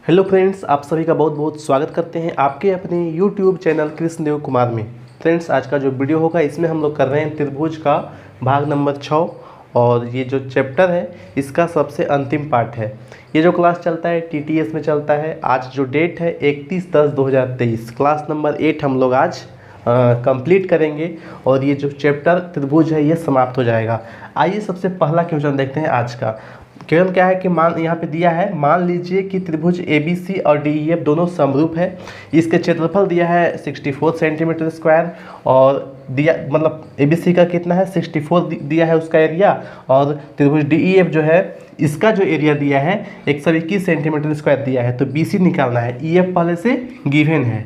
Hello friends, आप सभी का बहुत बहुत स्वागत करते हैं आपके अपने यूट्यूब चैनल कृष्णदेव कुमार में। फ्रेंड्स, आज का जो वीडियो होगा इसमें हम लोग कर रहे हैं त्रिभुज का भाग नंबर 6 और ये जो चैप्टर है इसका सबसे अंतिम पार्ट है। ये जो क्लास चलता है टीटीएस में चलता है। आज जो डेट है 31/10/2023, क्लास नंबर 8 हम लोग आज कंप्लीट करेंगे और ये जो चैप्टर त्रिभुज है ये समाप्त हो जाएगा। आइए सबसे पहला क्वेश्चन देखते हैं आज का। क्वेश्चन क्या है कि यहाँ पे दिया है, मान लीजिए कि त्रिभुज ABC और DEF दोनों समरूप है। इसके क्षेत्रफल दिया है 64 सेंटीमीटर स्क्वायर और दिया मतलब ABC का कितना है 64 दिया है उसका एरिया, और त्रिभुज DEF जो है इसका जो एरिया दिया है 121 सेंटीमीटर स्क्वायर दिया है। तो BC निकालना है। EF पहले से गिवन है,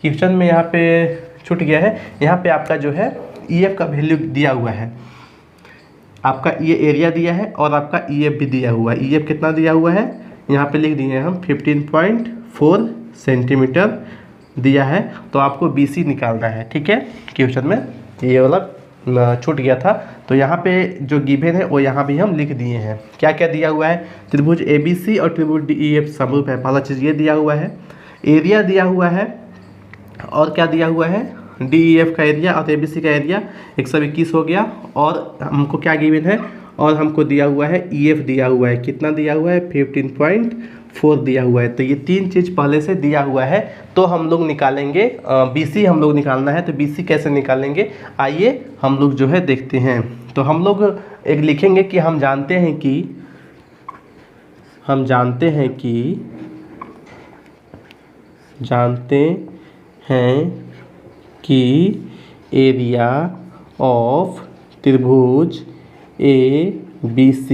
क्वेश्चन में यहाँ पे छूट गया है। यहाँ पे आपका जो है EF का वैल्यू दिया हुआ है, आपका ये एरिया दिया है और आपका EF भी दिया हुआ है। EF कितना दिया हुआ है यहाँ पे लिख दिए हैं हम 15.4 सेंटीमीटर दिया है। तो आपको BC निकालना है, ठीक है। क्वेश्चन में ये वाला छूट गया था, तो यहाँ पे जो गिवन है वो यहाँ भी हम लिख दिए हैं। क्या क्या दिया हुआ है, त्रिभुज ABC और त्रिभुज DEF समरूप है, पहला चीज़ ये दिया हुआ है। एरिया दिया हुआ है और क्या दिया हुआ है, DEF का एरिया और ABC का एरिया 121 हो गया। और हमको क्या गिवन है, और हमको दिया हुआ है EF दिया हुआ है, कितना दिया हुआ है 15.4 दिया हुआ है। तो ये तीन चीज़ पहले से दिया हुआ है। तो हम लोग निकालेंगे BC, हम लोग निकालना है। तो BC कैसे निकालेंगे, आइए हम लोग जो है देखते हैं। तो हम लोग एक लिखेंगे कि हम जानते हैं कि एरिया ऑफ त्रिभुज ABC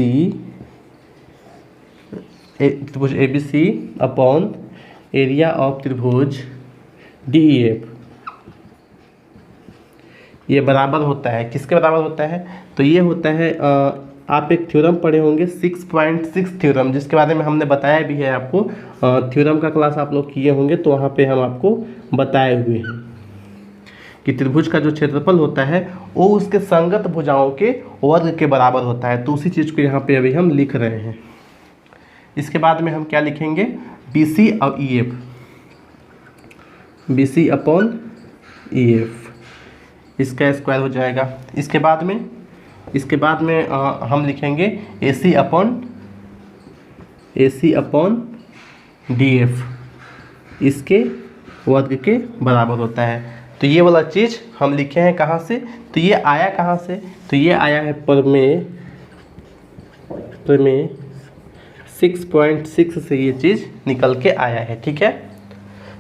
अपॉन एरिया ऑफ त्रिभुज DEF ये बराबर होता है, किसके बराबर होता है, तो ये होता है आप एक थ्योरम पढ़े होंगे 6.6 थ्योरम, जिसके बारे में हमने बताया भी है आपको। थ्योरम का क्लास आप लोग किए होंगे तो वहाँ पे हम आपको बताए हुए हैं कि त्रिभुज का जो क्षेत्रफल होता है वो उसके संगत भुजाओं के वर्ग के बराबर होता है। तो उसी चीज़ को यहाँ पे अभी हम लिख रहे हैं। इसके बाद में हम क्या लिखेंगे, BC और EF, BC अपॉन EF, इसका स्क्वायर हो जाएगा। इसके बाद में हम लिखेंगे AC अपॉन DF, इसके वर्ग के बराबर होता है। तो ये वाला चीज़ हम लिखे हैं कहाँ से, तो ये आया कहाँ से, तो ये आया है प्रमेय 6.6 से ये चीज़ निकल के आया है, ठीक है।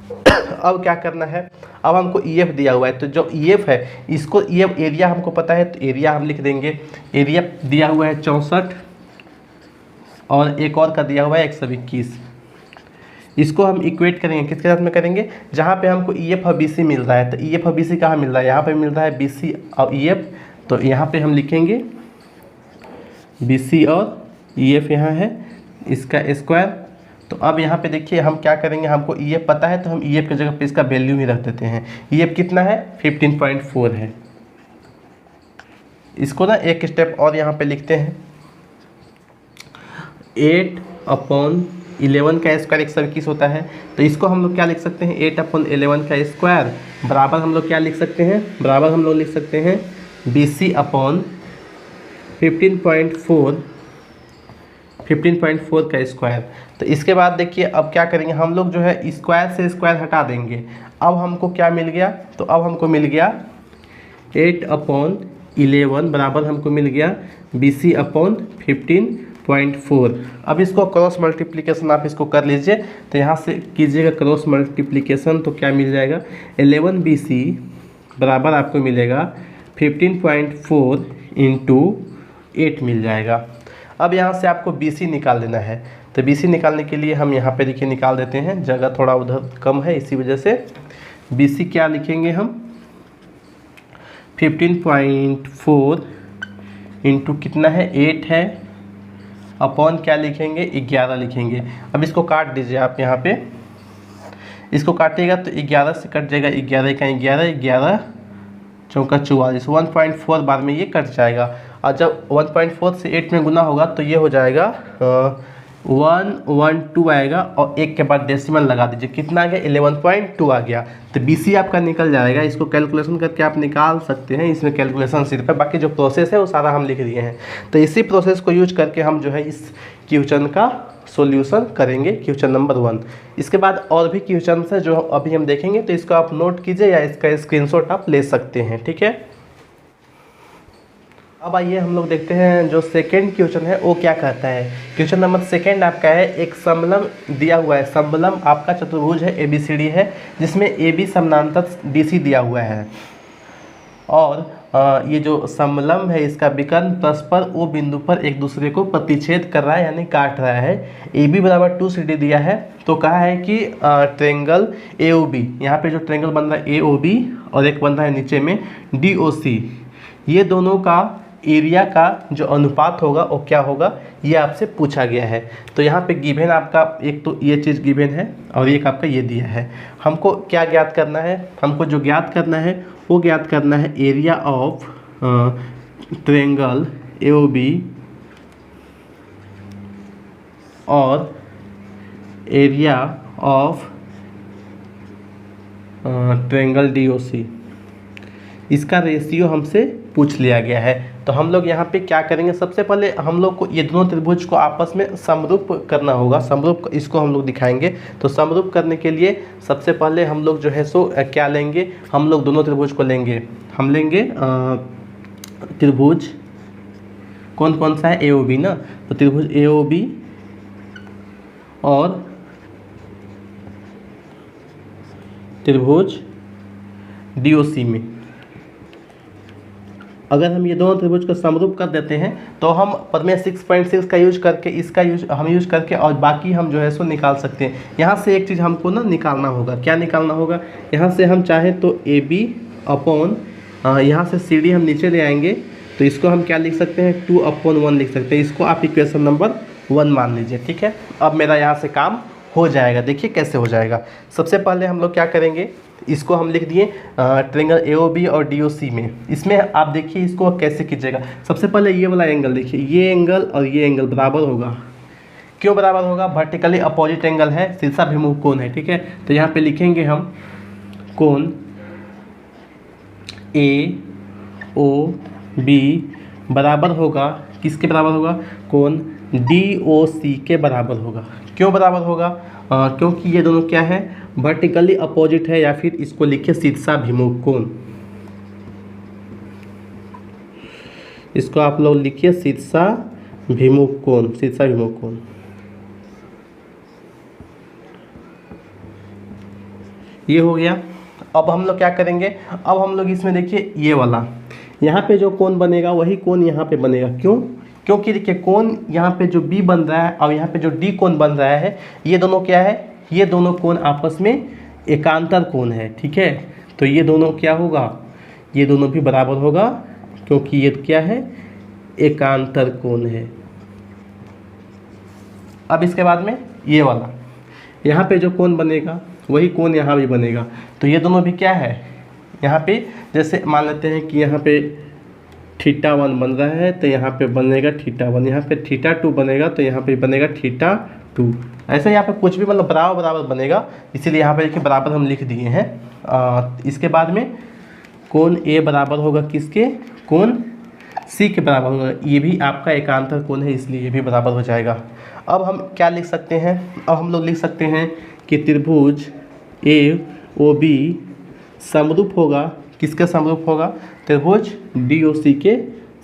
अब क्या करना है, अब हमको EF दिया हुआ है, तो जो EF है इसको EF एरिया हमको पता है, तो एरिया हम लिख देंगे। एरिया दिया हुआ है 64 और एक और का दिया हुआ है 121। इसको हम इक्वेट करेंगे, किसके साथ में करेंगे, जहाँ पे हमको EF और BC मिल रहा है। तो EF और BC कहाँ मिल रहा है, यहाँ पे मिल रहा है BC और EF। तो यहाँ पे हम लिखेंगे BC और EF यहाँ है, इसका स्क्वायर। तो अब यहाँ पे देखिए हम क्या करेंगे, हमको EF पता है तो हम EF की जगह पे इसका वैल्यू ही रख देते हैं। EF कितना है 15.4 है। इसको ना एक स्टेप और यहाँ पे लिखते हैं, 8/11 का स्क्वायर 121 होता है। तो इसको हम लोग क्या लिख सकते हैं, 8/11 का स्क्वायर बराबर हम लोग क्या लिख सकते हैं, बराबर हम लोग लिख सकते हैं BC अपॉन 15.4 का स्क्वायर। तो इसके बाद देखिए अब क्या करेंगे, हम लोग जो है स्क्वायर से स्क्वायर हटा देंगे। अब हमको क्या मिल गया, तो अब हमको मिल गया 8/11 बराबर हमको मिल गया BC अपॉन 15.4। अब इसको क्रॉस मल्टीप्लिकेशन आप इसको कर लीजिए, तो यहाँ से कीजिएगा क्रॉस मल्टीप्लिकेशन, तो क्या मिल जाएगा 11 BC बराबर आपको मिलेगा 15.4 इंटू 8 मिल जाएगा। अब यहाँ से आपको BC निकाल देना है। तो BC निकालने के लिए हम यहाँ पे देखिए निकाल देते हैं, जगह थोड़ा उधर कम है इसी वजह से। BC क्या लिखेंगे हम 15.4 इंटू कितना है 8 है, अपॉन क्या लिखेंगे 11 लिखेंगे। अब इसको काट दीजिए आप, यहाँ पे इसको काटिएगा तो 11 से कट जाएगा, 11 का 11, 11 चौका 44, 1.4 बार में ये कट जाएगा। और जब 1.4 से 8 में गुना होगा तो ये हो जाएगा 1112 आएगा और 1 के बाद डेसिमल लगा दीजिए, कितना आ गया 11.2 आ गया। तो BC आपका निकल जाएगा। इसको कैलकुलेशन करके आप निकाल सकते हैं, इसमें कैलकुलेशन सिर्फ है, बाकी जो प्रोसेस है वो सारा हम लिख दिए हैं। तो इसी प्रोसेस को यूज करके हम जो है इस क्वेश्चन का सॉल्यूशन करेंगे, क्वेश्चन नंबर 1। इसके बाद और भी क्वेश्चन है जो अभी हम देखेंगे, तो इसको आप नोट कीजिए या इसका स्क्रीनशॉट आप ले सकते हैं, ठीक है। अब आइए हम लोग देखते हैं जो सेकंड क्वेश्चन है वो क्या कहता है। क्वेश्चन नंबर सेकंड आपका है, एक समलम दिया हुआ है। समलम आपका चतुर्भुज है, ABCD है, जिसमें AB समानांतर DC दिया हुआ है और ये जो समलम है इसका विकर्ण परस्पर O बिंदु पर एक दूसरे को प्रतिच्छेद कर रहा है, यानी काट रहा है। AB बराबर 2CD दिया है, तो कहा है कि ट्रेंगल AOB, यहाँ पे जो ट्रेंगल बन रहा है AOB और एक बन रहा है नीचे में DOC, ये दोनों का एरिया का जो अनुपात होगा वो क्या होगा, ये आपसे पूछा गया है। तो यहाँ पे गिवन आपका एक तो ये चीज़ गिवन है और एक आपका ये दिया है। हमको क्या ज्ञात करना है, हमको जो ज्ञात करना है वो ज्ञात करना है एरिया ऑफ ट्रेंगल AOB और एरिया ऑफ ट्रेंगल DOC। इसका रेशियो हमसे पूछ लिया गया है। तो हम लोग यहाँ पे क्या करेंगे, सबसे पहले हम लोग को ये दोनों त्रिभुज को आपस में समरूप करना होगा। समरूप इसको हम लोग दिखाएंगे। तो समरूप करने के लिए सबसे पहले हम लोग जो है सो क्या लेंगे, हम लोग दोनों त्रिभुज को लेंगे। हम लेंगे त्रिभुज कौन कौन सा है, AOB ना, तो त्रिभुज AOB और त्रिभुज DOC में अगर हम ये दोनों त्रिभुज को समरूप कर देते हैं तो हम प्रमेय 6.6 का यूज करके इसका यूज करके और बाकी हम जो है सो निकाल सकते हैं। यहाँ से एक चीज़ हमको ना निकालना होगा। क्या निकालना होगा, यहाँ से हम चाहें तो AB अपॉन यहाँ से CD हम नीचे ले आएंगे, तो इसको हम क्या लिख सकते हैं 2/1 लिख सकते हैं। इसको आप इक्वेशन नंबर 1 मान लीजिए, ठीक है। अब मेरा यहाँ से काम हो जाएगा। देखिए कैसे हो जाएगा। सबसे पहले हम लोग क्या करेंगे, इसको हम लिख दिए ट्रेंगल AOB और DOC में। इसमें आप देखिए इसको कैसे कीजिएगा। सबसे पहले ये वाला एंगल देखिए, ये एंगल और ये एंगल बराबर होगा। क्यों बराबर होगा, वर्टिकली अपोजिट एंगल है, शीर्षाभिमुख कोण है, ठीक है। तो यहाँ पे लिखेंगे हम कोण AOB बराबर होगा, किसके बराबर होगा, कोण DOC के बराबर होगा। क्यों बराबर होगा, क्योंकि ये दोनों क्या है, वर्टिकली अपोजिट है, या फिर इसको लिखिए शीर्षाभिमुख कोण। इसको आप लोग लिखिए शीर्षाभिमुख कोण, शीर्षाभिमुख कोण। ये हो गया। अब हम लोग क्या करेंगे, अब हम लोग इसमें देखिए ये वाला यहाँ पे जो कोण बनेगा वही कोण यहाँ पे बनेगा। क्यों, क्योंकि देखिए कोण यहाँ पे जो B बन रहा है और यहाँ पे जो D कोण बन रहा है, ये दोनों क्या है, ये दोनों कोण आपस में एकांतर कोण है, ठीक है। तो ये दोनों क्या होगा, ये दोनों भी बराबर होगा, क्योंकि ये क्या है, एकांतर कोण है। अब इसके बाद में ये वाला यहाँ पे जो कोण बनेगा वही कोण यहाँ भी बनेगा। तो ये दोनों भी क्या है, यहाँ पे जैसे मान लेते हैं कि यहाँ पे θ1 बन रहा है, तो यहाँ पे बनेगा θ1, यहाँ पे θ2 बनेगा, तो यहाँ पे बनेगा θ2। ऐसे यहाँ पे कुछ भी मतलब बराबर बराबर बनेगा, इसीलिए यहाँ पे देखिए बराबर हम लिख दिए हैं। इसके बाद में कोण A बराबर होगा किसके, कोण C के बराबर होगा। ये भी आपका एकांतर कोण है, इसलिए ये भी बराबर हो जाएगा। अब हम क्या लिख सकते हैं, अब हम लोग लिख सकते हैं कि त्रिभुज AOB समरूप होगा, किसके समरूप होगा, त्रिभुज DOC के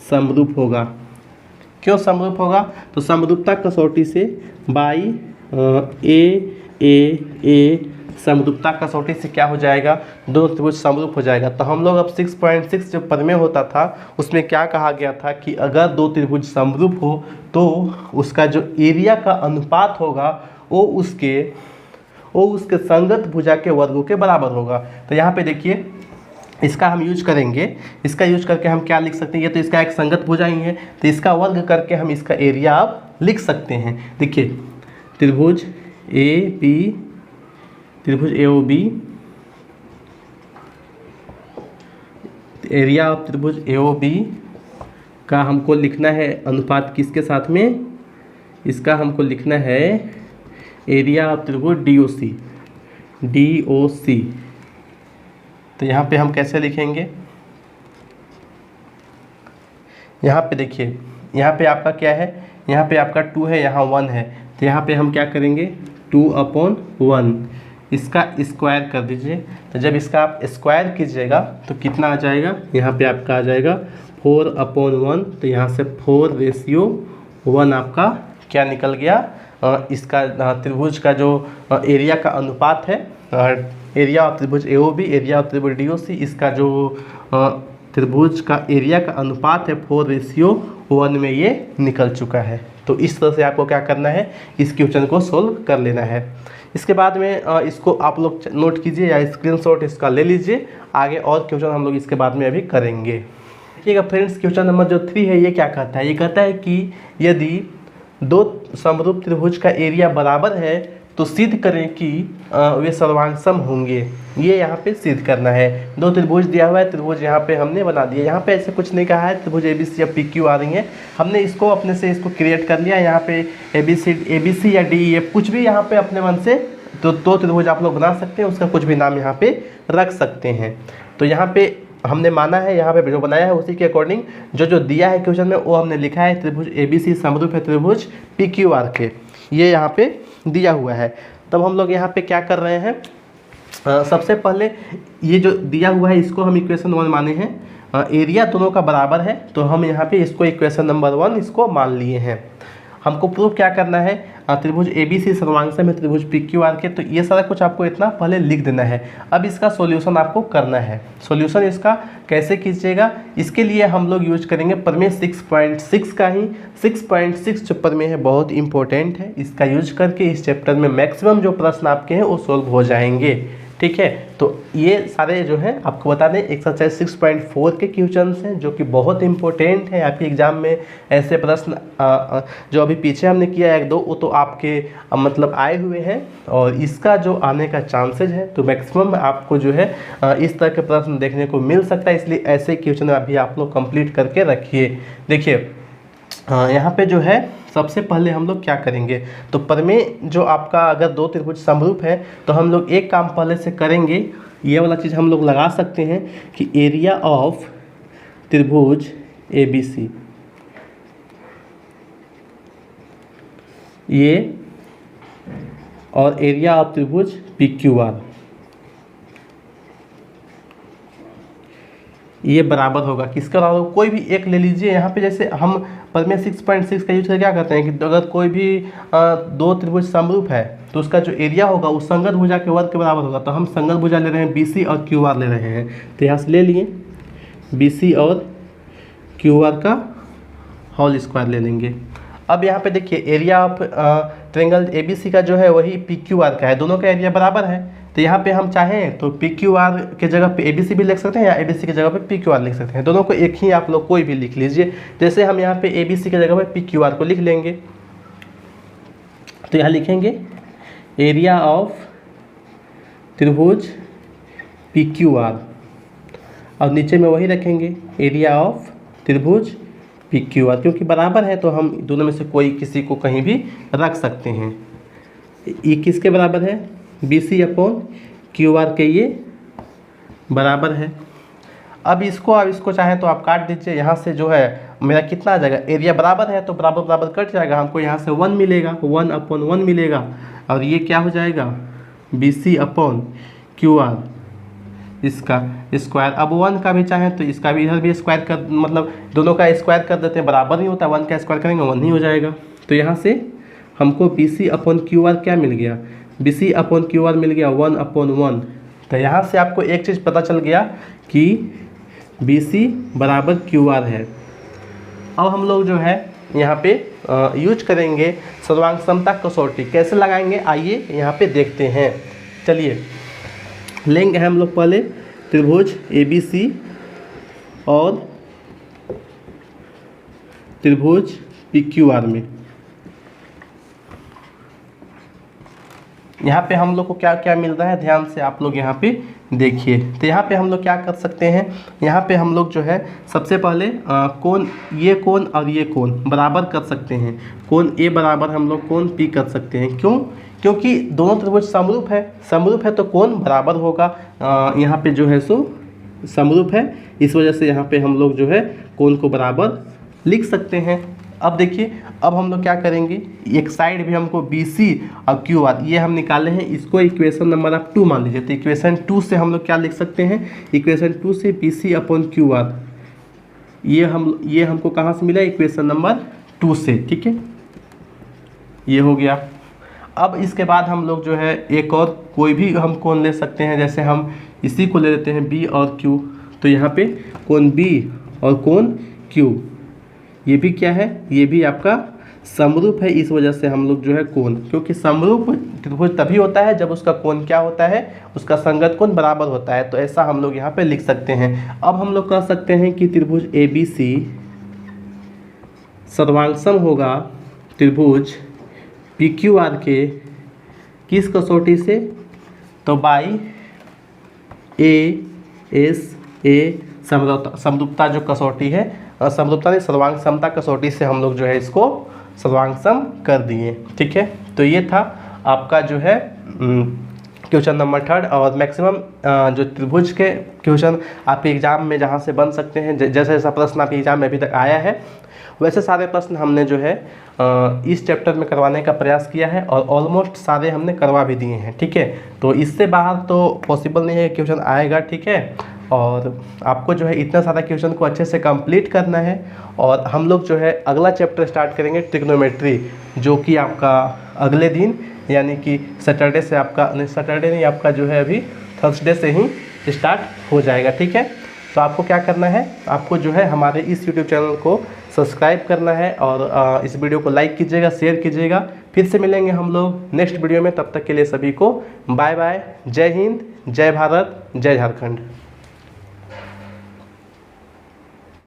समरूप होगा। क्यों समरूप होगा, तो समरूपता कसौटी से बाई A समरूपता कसौटी से क्या हो जाएगा, दोनों त्रिभुज समरूप हो जाएगा। तो हम लोग अब 6.6 जो प्रमेय होता था उसमें क्या कहा गया था कि अगर दो त्रिभुज समरूप हो तो उसका जो एरिया का अनुपात होगा वो उसके संगत भुजा के वर्गों के बराबर होगा। तो यहाँ पे देखिए इसका हम यूज करेंगे, इसका यूज करके हम क्या लिख सकते हैं, ये तो इसका एक संगत भुजा ही है, तो इसका वर्ग करके हम इसका एरिया आप लिख सकते हैं। देखिए त्रिभुज AOB, एरिया ऑफ त्रिभुज AOB का हमको लिखना है अनुपात किसके साथ में, इसका हमको लिखना है एरिया ऑफ त्रिभुज DOC। तो यहाँ पे हम कैसे लिखेंगे, यहाँ पे देखिए, यहाँ पे आपका क्या है, यहाँ पे आपका 2 है, यहाँ 1 है, तो यहाँ पे हम क्या करेंगे 2/1 इसका स्क्वायर कर दीजिए। तो जब इसका आप स्क्वायर कीजिएगा तो कितना आ जाएगा, यहाँ पे आपका आ जाएगा 4/1। तो यहाँ से 4:1 आपका क्या निकल गया, इसका त्रिभुज का जो एरिया का अनुपात है, एरिया ऑफ त्रिभुज AOB, एरिया ऑफ त्रिभुज DOC, इसका जो त्रिभुज का एरिया का अनुपात है 4:1 में ये निकल चुका है। तो इस तरह से आपको क्या करना है, इस क्वेश्चन को सोल्व कर लेना है। इसके बाद में इसको आप लोग नोट कीजिए या स्क्रीनशॉट इसका ले लीजिए, आगे और क्वेश्चन हम लोग इसके बाद में अभी करेंगे। देखिएगा फ्रेंड्स, क्वेश्चन नंबर जो 3 है ये क्या कहता है, ये कहता है कि यदि 2 समरूप त्रिभुज का एरिया बराबर है तो सिद्ध करें कि वे सर्वांगसम होंगे। ये यहाँ पे सिद्ध करना है। 2 त्रिभुज दिया हुआ है, त्रिभुज यहाँ पे हमने बना दिया। यहाँ पे ऐसे कुछ नहीं कहा है त्रिभुज ABC या PQ आ रही है, हमने इसको अपने से इसको क्रिएट कर लिया। यहाँ पे ABC या DEF कुछ भी यहाँ पे अपने मन से तो 2 त्रिभुज आप लोग बना सकते हैं, उसका कुछ भी नाम यहाँ पे रख सकते हैं। तो यहाँ पे हमने माना है, यहाँ पे जो बनाया है उसी के अकॉर्डिंग जो दिया है क्वेश्चन में वो हमने लिखा है। त्रिभुज ABC समरूप है त्रिभुज PQR के, ये यहाँ पे दिया हुआ है। तब हम लोग यहाँ पे क्या कर रहे हैं, सबसे पहले ये जो दिया हुआ है इसको हम इक्वेशन 1 माने हैं। एरिया दोनों का बराबर है तो हम यहाँ पे इसको इक्वेशन नंबर 1 इसको मान लिए हैं। हमको प्रूफ क्या करना है, त्रिभुज ABC सर्वांगसम है त्रिभुज PQR के। तो ये सारा कुछ आपको इतना पहले लिख देना है। अब इसका सॉल्यूशन आपको करना है। सॉल्यूशन इसका कैसे कीजिएगा, इसके लिए हम लोग यूज करेंगे प्रमेय 6.6 का ही। 6.6 जो प्रमेय है बहुत इंपॉर्टेंट है, इसका यूज करके इस चैप्टर में मैक्सिमम जो प्रश्न आपके हैं वो सोल्व हो जाएंगे। ठीक है, तो ये सारे जो है आपको बता दें एक्सरसाइज 6.4 के क्वेश्चंस हैं जो कि बहुत इंपॉर्टेंट है आपके एग्जाम में। ऐसे प्रश्न जो अभी पीछे हमने किया 1-2 वो तो आपके मतलब आए हुए हैं, और इसका जो आने का चांसेज है तो मैक्सिमम आपको जो है इस तरह के प्रश्न देखने को मिल सकता है। इसलिए ऐसे क्वेश्चन अभी आप लोग कंप्लीट करके रखिए। देखिए यहाँ पे जो है सबसे पहले हम लोग क्या करेंगे, तो प्रमेय जो आपका अगर 2 त्रिभुज समरूप है तो हम लोग एक काम पहले से करेंगे, ये वाला चीज़ हम लोग लगा सकते हैं कि एरिया ऑफ त्रिभुज ABC ये और एरिया ऑफ त्रिभुज PQR ये बराबर होगा। किसका बराबर होगा, कोई भी एक ले लीजिए। यहाँ पे जैसे हम प्रमेय 6.6 का यूज करके क्या करते हैं कि अगर कोई भी 2 त्रिभुज समरूप है तो उसका जो एरिया होगा उस संगत भुजा के वर्ग के बराबर होगा। तो हम संगत भुजा ले रहे हैं BC और QR ले रहे हैं, तो यहाँ से ले लिए BC और QR का होल स्क्वायर ले लेंगे। अब यहाँ पे देखिए एरिया ऑफ ट्रायंगल ABC का जो है वही PQR का है, दोनों का एरिया बराबर है। तो यहाँ पे हम चाहें तो PQR के जगह पे ABC भी लिख सकते हैं या ABC की जगह पे PQR लिख सकते हैं। दोनों को एक ही आप लोग कोई भी लिख लीजिए। जैसे हम यहाँ पे ABC की जगह पे PQR को लिख लेंगे, तो यहाँ लिखेंगे एरिया ऑफ त्रिभुज PQR और नीचे में वही रखेंगे एरिया ऑफ त्रिभुज PQR, क्योंकि बराबर है तो हम दोनों में से कोई किसी को कहीं भी रख सकते हैं। ये किसके बराबर है, BC/QR के ये बराबर है। अब इसको चाहें तो आप काट दीजिए। यहाँ से जो है मेरा कितना आ जाएगा, एरिया बराबर है तो बराबर बराबर कट जाएगा, हमको यहाँ से 1 मिलेगा, 1/1 मिलेगा। और ये क्या हो जाएगा BC/QR इसका स्क्वायर। अब 1 का भी चाहें तो इसका भी इधर भी स्क्वायर कर, मतलब दोनों का स्क्वायर कर देते हैं, बराबर नहीं होता। 1 का स्क्वायर करेंगे 1 ही हो जाएगा। तो यहाँ से हमको BC/QR क्या मिल गया, BC/QR मिल गया 1/1। तो यहाँ से आपको एक चीज़ पता चल गया कि BC बराबर QR है। अब हम लोग जो है यहाँ पे यूज करेंगे सर्वांग समता कसौटी। कैसे लगाएंगे आइए यहाँ पे देखते हैं। चलिए लेंगे हम लोग पहले त्रिभुज ABC और त्रिभुज PQR में। यहाँ पे हम लोग को क्या क्या मिल रहा है, ध्यान से आप लोग यहाँ पे देखिए। तो यहाँ पे हम लोग क्या कर सकते हैं, यहाँ पे हम लोग जो है सबसे पहले कोण, ये कोण और ये कोण बराबर कर सकते हैं। कोण ए बराबर हम लोग कोण पी कर सकते हैं। क्यों? क्योंकि दोनों त्रिभुज समरूप है, समरूप है तो कोण बराबर होगा। यहाँ पे जो है सो समरूप है, इस वजह से यहाँ पे हम लोग जो है कोण को बराबर लिख सकते हैं। अब देखिए, अब हम लोग क्या करेंगे, एक साइड भी हमको BC और QR ये हम निकाले हैं, इसको इक्वेशन नंबर आप 2 मान लीजिए। तो इक्वेशन 2 से हम लोग क्या लिख सकते हैं, इक्वेशन 2 से BC अपॉन QR ये हमको कहाँ से मिला, इक्वेशन नंबर 2 से। ठीक है, ये हो गया। अब इसके बाद हम लोग जो है एक और कोई भी हम कोण ले सकते हैं, जैसे हम इसी को ले लेते हैं B और Q। तो यहाँ पे कोण B और कोण Q ये भी क्या है, ये भी आपका समरूप है, इस वजह से हम लोग जो है कोण, क्योंकि समरूप त्रिभुज तभी होता है जब उसका कोण क्या होता है, उसका संगत कोण बराबर होता है। तो ऐसा हम लोग यहाँ पे लिख सकते हैं। अब हम लोग कह सकते हैं कि त्रिभुज ABC सर्वांगसम होगा त्रिभुज PQR के किस कसौटी से, तो बाई ASA समरूपता जो कसौटी है, समरूपता नहीं सर्वांग समता कसौटी से हम लोग जो है इसको सर्वांग सम कर दिए। ठीक है, तो ये था आपका जो है क्वेश्चन नंबर 3। और मैक्सिमम जो त्रिभुज के क्वेश्चन आपके एग्जाम में जहाँ से बन सकते हैं, जैसा जैसा प्रश्न आपके एग्जाम में अभी तक आया है वैसे सारे प्रश्न हमने जो है इस चैप्टर में करवाने का प्रयास किया है और ऑलमोस्ट सारे हमने करवा भी दिए हैं। ठीक है, तो इससे बाहर तो पॉसिबल नहीं है, क्वेश्चन आएगा। ठीक है, और आपको जो है इतना सारा क्वेश्चन को अच्छे से कंप्लीट करना है। और हम लोग जो है अगला चैप्टर स्टार्ट करेंगे ट्रिग्नोमेट्री, जो कि आपका अगले दिन यानी कि सैटरडे से आपका नहीं, सैटरडे नहीं, आपका जो है अभी थर्सडे से ही स्टार्ट हो जाएगा। ठीक है, तो आपको क्या करना है, आपको जो है हमारे इस यूट्यूब चैनल को सब्सक्राइब करना है और इस वीडियो को लाइक कीजिएगा, शेयर कीजिएगा। फिर से मिलेंगे हम लोग नेक्स्ट वीडियो में, तब तक के लिए सभी को बाय बाय। जय हिंद, जय भारत, जय झारखंड।